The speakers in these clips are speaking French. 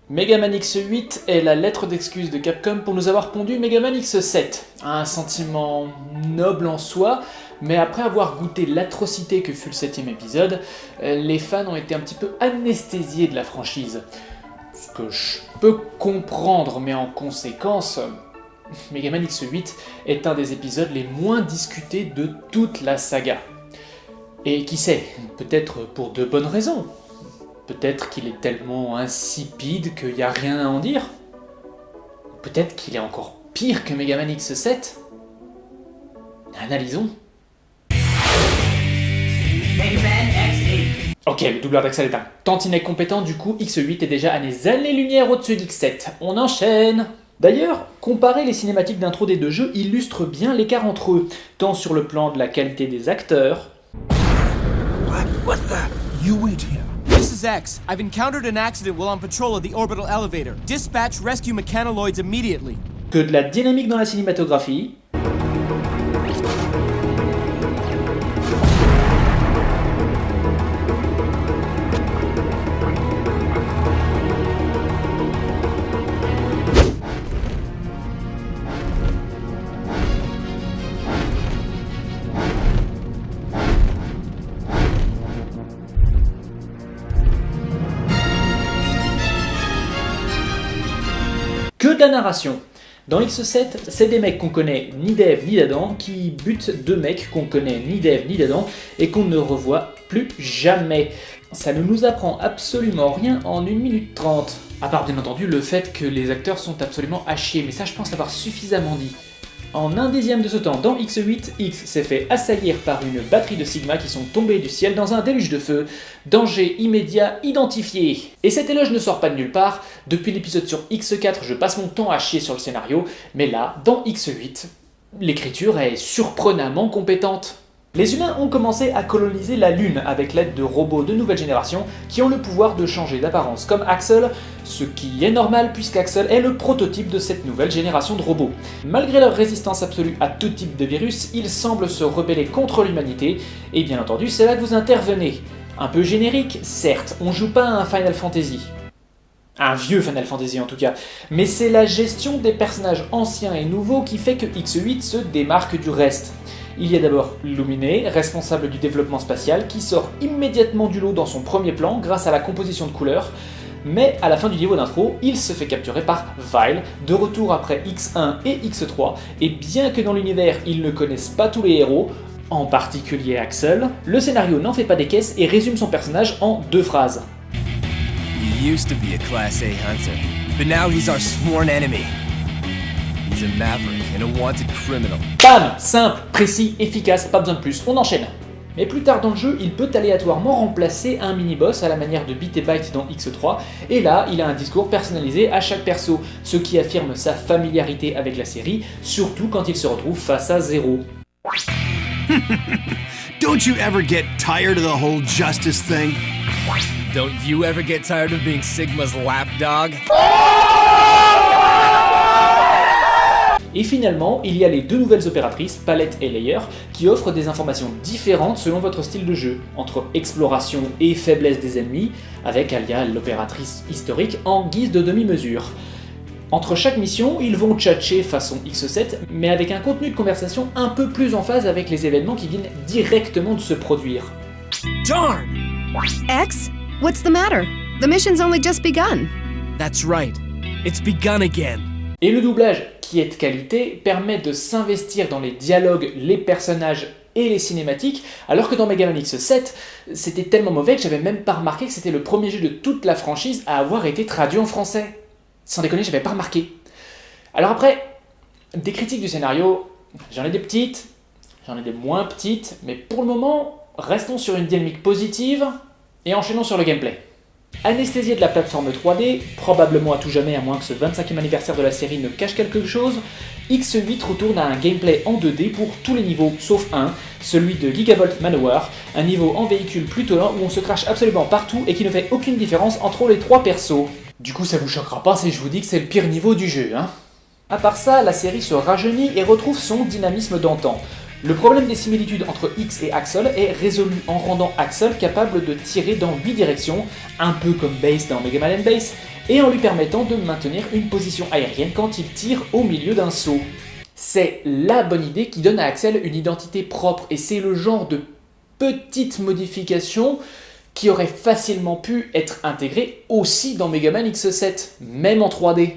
Mega Man X8 est la lettre d'excuse de Capcom pour nous avoir pondu Mega Man X7. Un sentiment noble en soi, mais après avoir goûté l'atrocité que fut le 7ème épisode, les fans ont été un petit peu anesthésiés de la franchise. Ce que je peux comprendre, mais en conséquence, Mega Man X8 est un des épisodes les moins discutés de toute la saga. Et qui sait, peut-être pour de bonnes raisons. Peut-être qu'il est tellement insipide qu'il n'y a rien à en dire. Peut-être qu'il est encore pire que Mega Man X7. Analysons. Ok, le doubleur d'Axel est un tantinet compétent, du coup X8 est déjà à des années-lumière au-dessus d'X7. On enchaîne. D'ailleurs, comparer les cinématiques d'intro des deux jeux illustre bien l'écart entre eux, tant sur le plan de la qualité des acteurs. What the? You wait here. This is X. I've encountered an accident while on patrol of the orbital elevator. Dispatch rescue mechanoloids immediately. Que de la dynamique dans la cinématographie. Que de la narration. Dans X7, c'est des mecs qu'on connaît ni d'Ève ni d'Adam qui butent deux mecs qu'on connaît ni d'Ève ni d'Adam et qu'on ne revoit plus jamais. Ça ne nous apprend absolument rien en 1 minute 30. À part bien entendu le fait que les acteurs sont absolument à chier, mais ça je pense l'avoir suffisamment dit. En 1/10 de ce temps, dans X8, X s'est fait assaillir par une batterie de Sigma qui sont tombés du ciel dans un déluge de feu. Danger immédiat identifié. Et cet éloge ne sort pas de nulle part. Depuis l'épisode sur X4, je passe mon temps à chier sur le scénario, mais là, dans X8, l'écriture est surprenamment compétente. Les humains ont commencé à coloniser la Lune avec l'aide de robots de nouvelle génération qui ont le pouvoir de changer d'apparence comme Axel, ce qui est normal puisqu'Axel est le prototype de cette nouvelle génération de robots. Malgré leur résistance absolue à tout type de virus, ils semblent se rebeller contre l'humanité, et bien entendu c'est là que vous intervenez. Un peu générique, certes, on joue pas à un Final Fantasy. Un vieux Final Fantasy en tout cas, mais c'est la gestion des personnages anciens et nouveaux qui fait que X8 se démarque du reste. Il y a d'abord Luminé, responsable du développement spatial, qui sort immédiatement du lot dans son premier plan grâce à la composition de couleurs, mais à la fin du niveau d'intro, il se fait capturer par Vile, de retour après X1 et X3, et bien que dans l'univers ils ne connaissent pas tous les héros, en particulier Axel, le scénario n'en fait pas des caisses et résume son personnage en 2 phrases. He used to be a Class A hunter, but now he's our sworn enemy. He's a maverick and a wanted criminal. Bam! Simple, précis, efficace, pas besoin de plus, on enchaîne. Mais plus tard dans le jeu, il peut aléatoirement remplacer un mini-boss à la manière de Beat et Byte dans X3, et là, il a un discours personnalisé à chaque perso, ce qui affirme sa familiarité avec la série, surtout quand il se retrouve face à Zero. Don't you ever get tired of the whole justice thing? Don't you ever get tired of being Sigma's lapdog? Et finalement, il y a les 2 nouvelles opératrices, Palette et Layer, qui offrent des informations différentes selon votre style de jeu, entre exploration et faiblesse des ennemis, avec Alia, l'opératrice historique, en guise de demi-mesure. Entre chaque mission, ils vont tchatcher façon X7, mais avec un contenu de conversation un peu plus en phase avec les événements qui viennent directement de se produire. Darn! X? What's the matter? The mission's only just begun. That's right. It's begun again. Et le doublage, qui est de qualité, permet de s'investir dans les dialogues, les personnages et les cinématiques, alors que dans Mega Man X7, c'était tellement mauvais que j'avais même pas remarqué que c'était le premier jeu de toute la franchise à avoir été traduit en français. Sans déconner, j'avais pas remarqué. Alors après, des critiques du scénario, j'en ai des petites, j'en ai des moins petites, mais pour le moment, restons sur une dynamique positive et enchaînons sur le gameplay. Anesthésié de la plateforme 3D, probablement à tout jamais à moins que ce 25e anniversaire de la série ne cache quelque chose, X8 retourne à un gameplay en 2D pour tous les niveaux, sauf un, celui de Gigavolt Manowar, un niveau en véhicule plutôt lent où on se crache absolument partout et qui ne fait aucune différence entre les 3 persos. Du coup ça vous choquera pas si je vous dis que c'est le pire niveau du jeu, hein. À part ça, la série se rajeunit et retrouve son dynamisme d'antan. Le problème des similitudes entre X et Axel est résolu en rendant Axel capable de tirer dans 8 directions, un peu comme Bass dans Mega Man & Bass, et en lui permettant de maintenir une position aérienne quand il tire au milieu d'un saut. C'est la bonne idée qui donne à Axel une identité propre, et c'est le genre de petite modification qui aurait facilement pu être intégrée aussi dans Mega Man X7, même en 3D.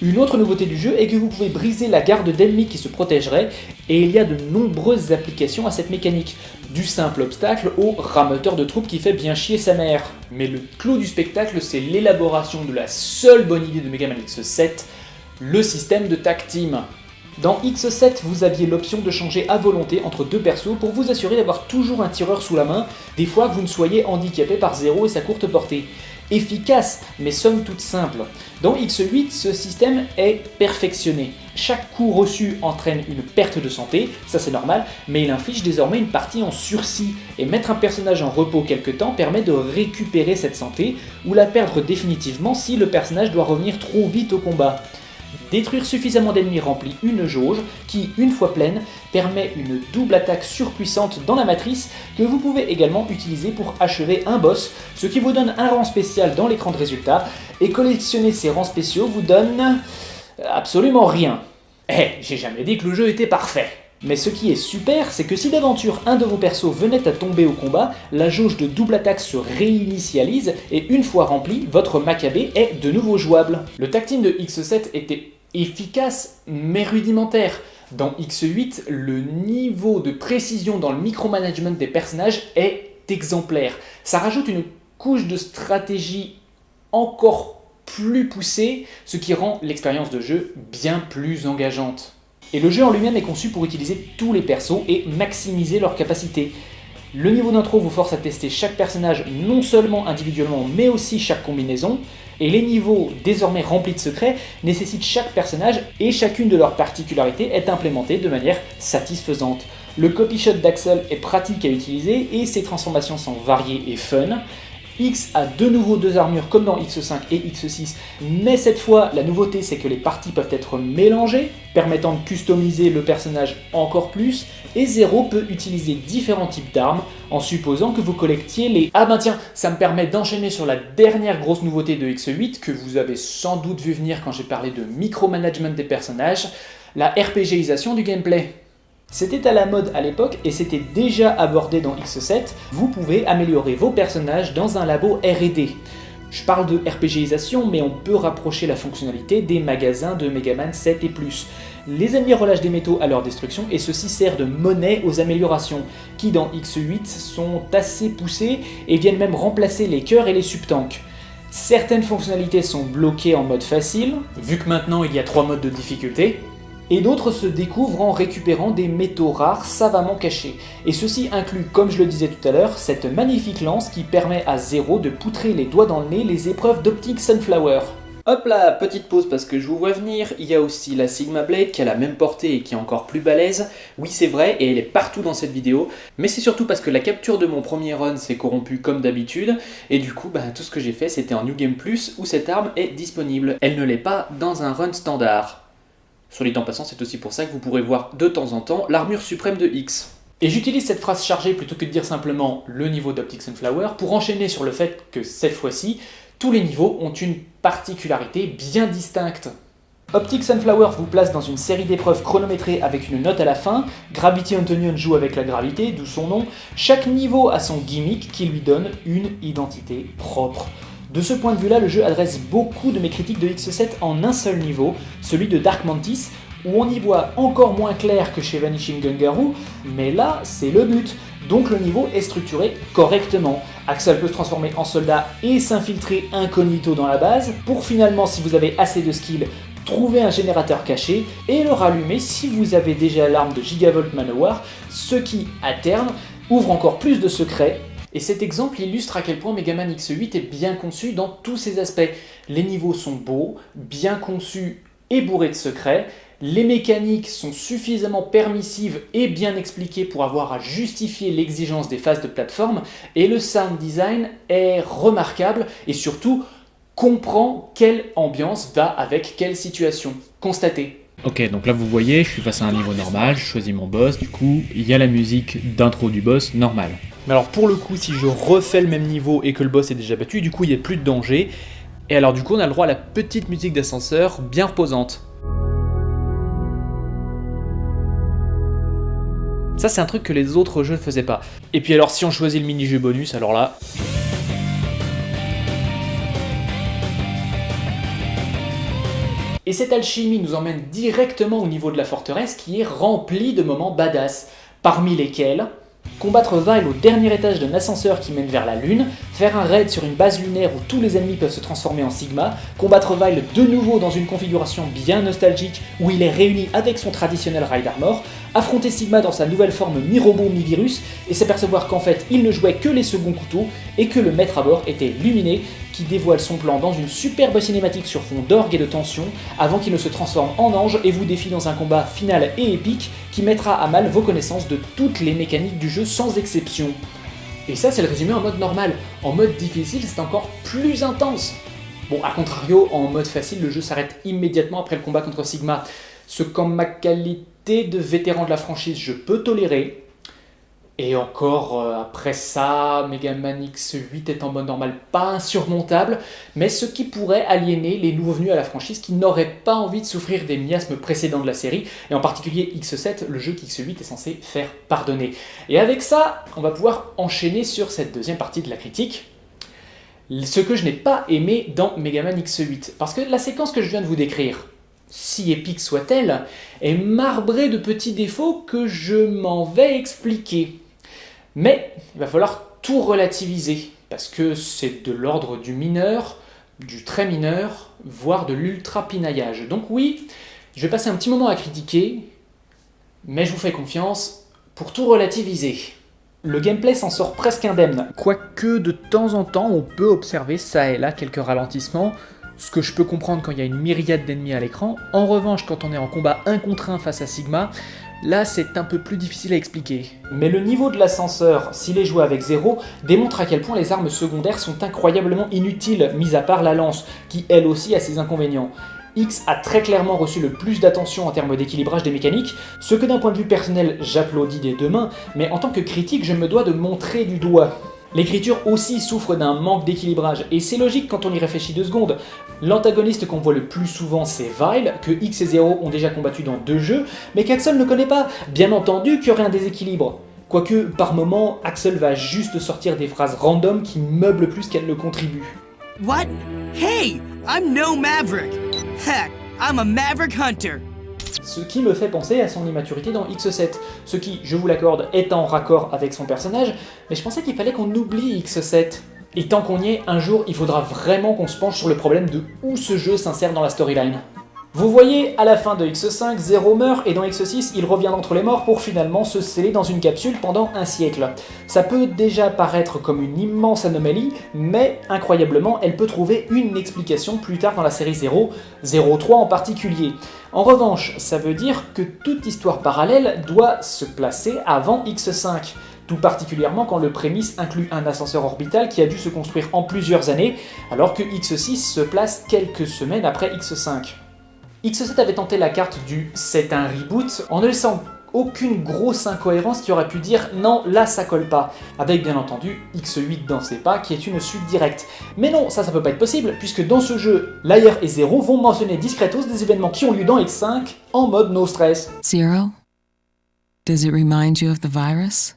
Une autre nouveauté du jeu est que vous pouvez briser la garde d'ennemis qui se protégeraient, et il y a de nombreuses applications à cette mécanique, du simple obstacle au rameuteur de troupes qui fait bien chier sa mère. Mais le clou du spectacle, c'est l'élaboration de la seule bonne idée de Mega Man X7, le système de tag team. Dans X7, vous aviez l'option de changer à volonté entre deux persos pour vous assurer d'avoir toujours un tireur sous la main, des fois que vous ne soyez handicapé par Zero et sa courte portée. Efficace, mais somme toute simple. Dans X8, ce système est perfectionné. Chaque coup reçu entraîne une perte de santé, ça c'est normal, mais il inflige désormais une partie en sursis, et mettre un personnage en repos quelque temps permet de récupérer cette santé, ou la perdre définitivement si le personnage doit revenir trop vite au combat. Détruire suffisamment d'ennemis remplit une jauge qui, une fois pleine, permet une double attaque surpuissante dans la matrice que vous pouvez également utiliser pour achever un boss, ce qui vous donne un rang spécial dans l'écran de résultats, et collectionner ces rangs spéciaux vous donne absolument rien. J'ai jamais dit que le jeu était parfait. Mais ce qui est super, c'est que si d'aventure un de vos persos venait à tomber au combat, la jauge de double attaque se réinitialise et une fois remplie, votre Macabé est de nouveau jouable. Le tag team de X7 était efficace mais rudimentaire. Dans X8, le niveau de précision dans le micromanagement des personnages est exemplaire. Ça rajoute une couche de stratégie encore plus poussée, ce qui rend l'expérience de jeu bien plus engageante. Et le jeu en lui-même est conçu pour utiliser tous les persos et maximiser leurs capacités. Le niveau d'intro vous force à tester chaque personnage non seulement individuellement mais aussi chaque combinaison, et les niveaux désormais remplis de secrets nécessitent chaque personnage et chacune de leurs particularités est implémentée de manière satisfaisante. Le copy shot d'Axel est pratique à utiliser et ses transformations sont variées et fun. X a de nouveau deux armures comme dans X5 et X6, mais cette fois la nouveauté c'est que les parties peuvent être mélangées, permettant de customiser le personnage encore plus, et Zero peut utiliser différents types d'armes, en supposant que vous collectiez les... Ah ben tiens, ça me permet d'enchaîner sur la dernière grosse nouveauté de X8, que vous avez sans doute vu venir quand j'ai parlé de micromanagement des personnages, la RPGisation du gameplay. C'était à la mode à l'époque et c'était déjà abordé dans X7, vous pouvez améliorer vos personnages dans un labo R&D. Je parle de RPGisation, mais on peut rapprocher la fonctionnalité des magasins de Mega Man 7 et plus. Les ennemis relâchent des métaux à leur destruction et ceci sert de monnaie aux améliorations, qui dans X8 sont assez poussées et viennent même remplacer les cœurs et les subtanks. Certaines fonctionnalités sont bloquées en mode facile, vu que maintenant il y a 3 modes de difficulté, et d'autres se découvrent en récupérant des métaux rares savamment cachés. Et ceci inclut, comme je le disais tout à l'heure, cette magnifique lance qui permet à Zero de poutrer les doigts dans le nez les épreuves d'Optic Sunflower. Hop là, petite pause parce que je vous vois venir, il y a aussi la Sigma Blade qui a la même portée et qui est encore plus balèze. Oui c'est vrai, et elle est partout dans cette vidéo, mais c'est surtout parce que la capture de mon premier run s'est corrompue comme d'habitude, et du coup tout ce que j'ai fait c'était en New Game Plus où cette arme est disponible. Elle ne l'est pas dans un run standard. Sur les temps passants, c'est aussi pour ça que vous pourrez voir de temps en temps l'armure suprême de X. Et j'utilise cette phrase chargée plutôt que de dire simplement le niveau d'Optic Sunflower pour enchaîner sur le fait que cette fois-ci, tous les niveaux ont une particularité bien distincte. Optic Sunflower vous place dans une série d'épreuves chronométrées avec une note à la fin, Gravity Antonion joue avec la gravité, d'où son nom, chaque niveau a son gimmick qui lui donne une identité propre. De ce point de vue-là, le jeu adresse beaucoup de mes critiques de X7 en un seul niveau, celui de Dark Mantis, où on y voit encore moins clair que chez Vanishing Gungaroo, mais là, c'est le but. Donc le niveau est structuré correctement. Axel peut se transformer en soldat et s'infiltrer incognito dans la base, pour finalement, si vous avez assez de skill, trouver un générateur caché et le rallumer si vous avez déjà l'arme de Gigavolt Manowar, ce qui, à terme, ouvre encore plus de secrets. Et cet exemple illustre à quel point Mega Man X8 est bien conçu dans tous ses aspects. Les niveaux sont beaux, bien conçus et bourrés de secrets, les mécaniques sont suffisamment permissives et bien expliquées pour avoir à justifier l'exigence des phases de plateforme, et le sound design est remarquable et surtout comprend quelle ambiance va avec quelle situation. Constatez. Ok, donc là vous voyez, je suis face à un niveau normal, je choisis mon boss, du coup, il y a la musique d'intro du boss normale. Mais alors pour le coup, si je refais le même niveau et que le boss est déjà battu, du coup il n'y a plus de danger. Et alors du coup on a le droit à la petite musique d'ascenseur bien reposante. Ça c'est un truc que les autres jeux ne faisaient pas. Et puis alors si on choisit le mini-jeu bonus, alors là... Et cette alchimie nous emmène directement au niveau de la forteresse qui est remplie de moments badass, parmi lesquels combattre Vile au dernier étage d'un ascenseur qui mène vers la Lune, faire un raid sur une base lunaire où tous les ennemis peuvent se transformer en Sigma, combattre Vile de nouveau dans une configuration bien nostalgique où il est réuni avec son traditionnel Raid Armor, affronter Sigma dans sa nouvelle forme mi-robot mi-virus et s'apercevoir qu'en fait il ne jouait que les seconds couteaux et que le maître à bord était Luminé qui dévoile son plan dans une superbe cinématique sur fond d'orgue et de tension avant qu'il ne se transforme en ange et vous défie dans un combat final et épique qui mettra à mal vos connaissances de toutes les mécaniques du jeu sans exception. Et ça c'est le résumé en mode normal. En mode difficile c'est encore plus intense. Bon, à contrario, en mode facile, le jeu s'arrête immédiatement après le combat contre Sigma, ce qu'en ma qualité de vétéran de la franchise je peux tolérer. Et encore, après ça, Mega Man X8 est en mode normal pas insurmontable, mais ce qui pourrait aliéner les nouveaux venus à la franchise qui n'auraient pas envie de souffrir des miasmes précédents de la série, et en particulier X7, le jeu qu'X8 est censé faire pardonner. Et avec ça, on va pouvoir enchaîner sur cette deuxième partie de la critique, ce que je n'ai pas aimé dans Mega Man X8, parce que la séquence que je viens de vous décrire, si épique soit-elle, est marbrée de petits défauts que je m'en vais expliquer. Mais il va falloir tout relativiser, parce que c'est de l'ordre du mineur, du très mineur, voire de l'ultra pinaillage. Donc oui, je vais passer un petit moment à critiquer, mais je vous fais confiance pour tout relativiser. Le gameplay s'en sort presque indemne, quoique de temps en temps on peut observer ça et là quelques ralentissements, ce que je peux comprendre quand il y a une myriade d'ennemis à l'écran. En revanche, quand on est en combat 1 contre 1 face à Sigma, là c'est un peu plus difficile à expliquer. Mais le niveau de l'ascenseur, s'il est joué avec 0, démontre à quel point les armes secondaires sont incroyablement inutiles, mis à part la lance, qui elle aussi a ses inconvénients. X a très clairement reçu le plus d'attention en termes d'équilibrage des mécaniques, ce que d'un point de vue personnel j'applaudis des deux mains, mais en tant que critique je me dois de montrer du doigt. L'écriture aussi souffre d'un manque d'équilibrage, et c'est logique quand on y réfléchit 2 secondes. L'antagoniste qu'on voit le plus souvent c'est Vile, que X et Zero ont déjà combattu dans 2 jeux, mais qu'Axel ne connaît pas. Bien entendu qu'il y aurait un déséquilibre. Quoique, par moment, Axel va juste sortir des phrases random qui meublent plus qu'elles ne contribuent. What? Hey, I'm no Maverick. Heck, I'm a Maverick Hunter. Ce qui me fait penser à son immaturité dans X7, ce qui, je vous l'accorde, est en raccord avec son personnage, mais je pensais qu'il fallait qu'on oublie X7. Et tant qu'on y est, un jour, il faudra vraiment qu'on se penche sur le problème de où ce jeu s'insère dans la storyline. Vous voyez, à la fin de X5, Zero meurt et dans X6, il revient d'entre les morts pour finalement se sceller dans une capsule pendant un siècle. Ça peut déjà paraître comme une immense anomalie, mais incroyablement, elle peut trouver une explication plus tard dans la série 0, 03 en particulier. En revanche, ça veut dire que toute histoire parallèle doit se placer avant X5. Tout particulièrement quand le prémisse inclut un ascenseur orbital qui a dû se construire en plusieurs années, alors que X6 se place quelques semaines après X5. X7 avait tenté la carte du « c'est un reboot » en ne laissant aucune grosse incohérence qui aurait pu dire « non, là ça colle pas », avec bien entendu X8 dans ses pas qui est une suite directe. Mais non, ça peut pas être possible, puisque dans ce jeu, Liar et Zero vont mentionner discretos des événements qui ont lieu dans X5 en mode no stress. Zero? Does it remind you of the virus?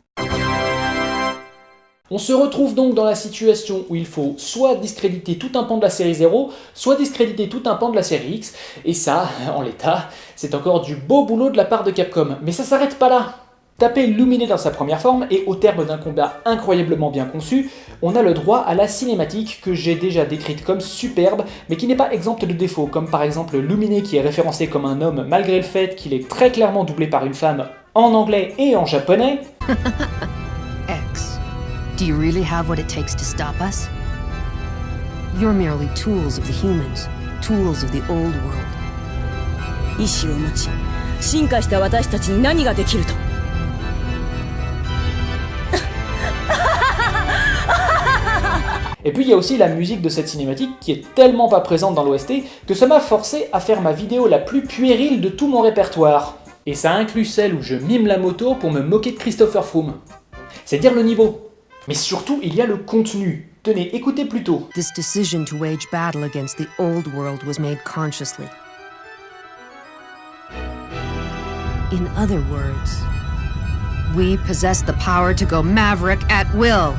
On se retrouve donc dans la situation où il faut soit discréditer tout un pan de la série 0, soit discréditer tout un pan de la série X, et ça, en l'état, c'est encore du beau boulot de la part de Capcom. Mais ça s'arrête pas là. Tapez Luminé dans sa première forme, et au terme d'un combat incroyablement bien conçu, on a le droit à la cinématique que j'ai déjà décrite comme superbe, mais qui n'est pas exempte de défauts, comme par exemple Luminé qui est référencé comme un homme malgré le fait qu'il est très clairement doublé par une femme en anglais et en japonais. X, do you really have what it takes to stop us? You're merely tools of the humans, tools of the old world. 意志を持ち、進化した私たちに何ができると。Et puis il y a aussi la musique de cette cinématique qui est tellement pas présente dans l'OST que ça m'a forcé à faire ma vidéo la plus puérile de tout mon répertoire. Et ça inclut celle où je mime la moto pour me moquer de Christopher Froome. C'est dire le niveau. Mais surtout, il y a le contenu. Tenez, écoutez plutôt. This decision to wage battle against the old world was made consciously. In other words, we possess the power to go maverick at will.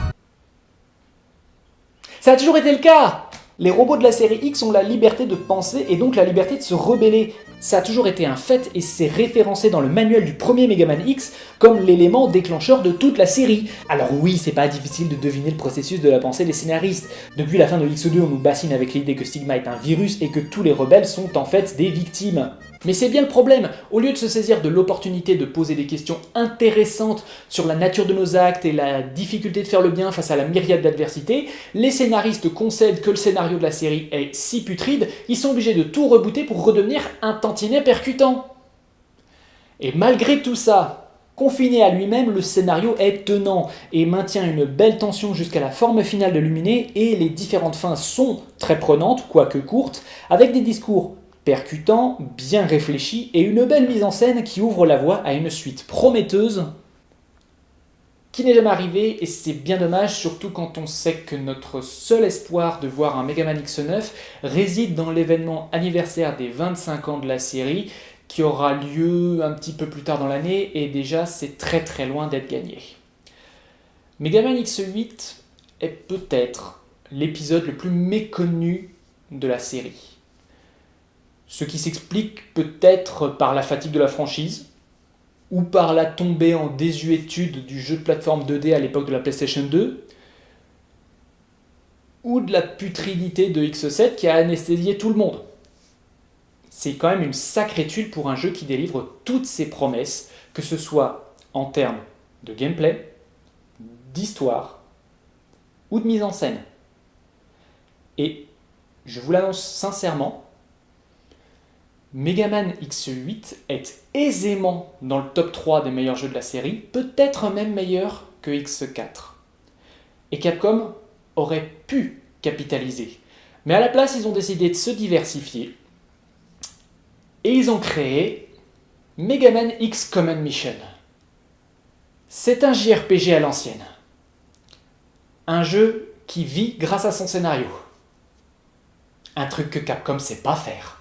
Ça a toujours été le cas. Les robots de la série X ont la liberté de penser et donc la liberté de se rebeller. Ça a toujours été un fait et c'est référencé dans le manuel du premier Megaman X comme l'élément déclencheur de toute la série. Alors oui, c'est pas difficile de deviner le processus de la pensée des scénaristes. Depuis la fin de X2, on nous bassine avec l'idée que Stigma est un virus et que tous les rebelles sont en fait des victimes. Mais c'est bien le problème, au lieu de se saisir de l'opportunité de poser des questions intéressantes sur la nature de nos actes et la difficulté de faire le bien face à la myriade d'adversités, les scénaristes concèdent que le scénario de la série est si putride, ils sont obligés de tout rebooter pour redevenir un tantinet percutant. Et malgré tout ça, confiné à lui-même, le scénario est tenant et maintient une belle tension jusqu'à la forme finale de Luminé et les différentes fins sont très prenantes, quoique courtes, avec des discours percutant, bien réfléchi et une belle mise en scène qui ouvre la voie à une suite prometteuse qui n'est jamais arrivée et c'est bien dommage, surtout quand on sait que notre seul espoir de voir un Megaman X9 réside dans l'événement anniversaire des 25 ans de la série qui aura lieu un petit peu plus tard dans l'année et déjà c'est très très loin d'être gagné. Megaman X8 est peut-être l'épisode le plus méconnu de la série. Ce qui s'explique peut-être par la fatigue de la franchise, ou par la tombée en désuétude du jeu de plateforme 2D à l'époque de la PlayStation 2, ou de la putridité de X7 qui a anesthésié tout le monde. C'est quand même une sacrée tuile pour un jeu qui délivre toutes ses promesses, que ce soit en termes de gameplay, d'histoire, ou de mise en scène. Et je vous l'annonce sincèrement, Megaman X8 est aisément dans le top 3 des meilleurs jeux de la série, peut-être même meilleur que X4. Et Capcom aurait pu capitaliser. Mais à la place, ils ont décidé de se diversifier. Et ils ont créé Megaman X Command Mission. C'est un JRPG à l'ancienne. Un jeu qui vit grâce à son scénario. Un truc que Capcom sait pas faire.